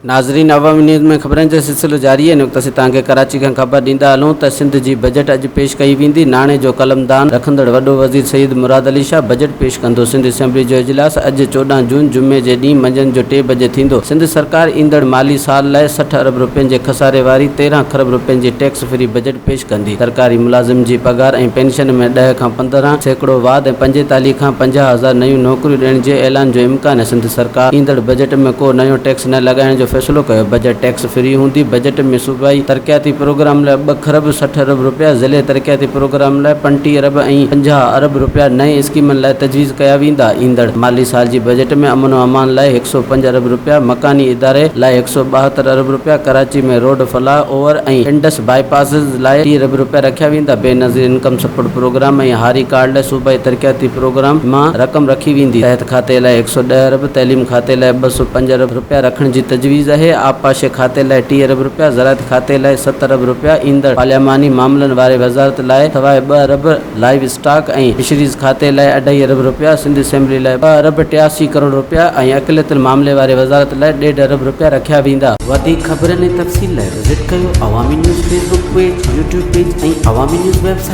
नाज़रीन, अवामी न्यूज़ में ख़बरनि जो सिलसिलो जारी है। नुक़्ते तव्हांखे कराची खां ख़बर ॾींदा हलूं त सिंध जी बजट अॼु पेश कई वेंदी। नाणे जो कलमदान रखंदड़ वॾो वज़ीर सईद मुराद अली शाह बजट पेश कंदो। सिंध असेंबली जो इजलास अॼु 14 जून जुमे जे ॾींहुं मंझंदि जो 3 बजे थींदो। सिंध सरकार ईंदड़ माली साल लाइ 60 अरब रुपयनि जे खसारे वारी 13 खरब रुपयनि जी टैक्स फ्री बजट पेश कंदी। सरकारी मुलाज़िम जी पगार ऐं पेंशन में 10 खां 15% वाध ऐं 45 खां 50,000 नयूं नौकरियूं ॾियण जे ऐलान जो इम्कान है। सिंध सरकार ईंदड़ बजट में को नयो टैक्स न लॻाइण जो फ़ैसिलो कयो। बजट टैक्स फ्री हूंदी। बजट में सूबाई तरक़ियाती प्रोग्राम लाइ 2 खरब 60 अरब रुपया, ज़िले तरक़ियाती प्रोग्राम लाइ 35 अरब ऐं 50 अरब रुपया नए स्कीमनि लाइ तजवीज़ कया वेंदा। ईंदड़ माली साल जी बजट में अमन व अमान लाइ 105 अरब रुपया, मकानी इदारे लाइ 172 अरब रुपया, कराची में रोड फलाह ओवर ऐं इंडस बाईपास लाइ 30 अरब रुपया रखिया वेंदा। बेनज़ीर इनकम सपोर्ट प्रोग्राम ऐं हारी कार्ड लाइ सूबाई तरक़ियाती प्रोग्राम मां रक़म रखी वेंदी। सिहत खाते लाइ 110 अरब, तइलीम खाते लाइ 205 अरब रुपया रखण जी तजवीज़ आहे। आबपाशी खाते लाइ 30 अरब रुपया, ज़राअत खाते लाइ 70 अरब रुपया, ईंदड़ पार्लियामानी मामलनि वारे वज़ारत लाइ सवाइ 2 अरब, लाइव स्टॉक ऐं फिशरीज़ खाते लाइ 2.5 अरब रुपया, सिंध असेंबली लाइ 2 अरब 83 करोड़ रुपया ऐं अक़लियतुल मामले वारे वज़ारत लाइ 1.5 अरब रुपया रखिया वेंदा। वधीक ख़बरनि ऐं तफ़सील लाइ विज़िट कयो अवामी news Facebook page, YouTube page ऐं अवामी न्यूज़ वेबसाइट।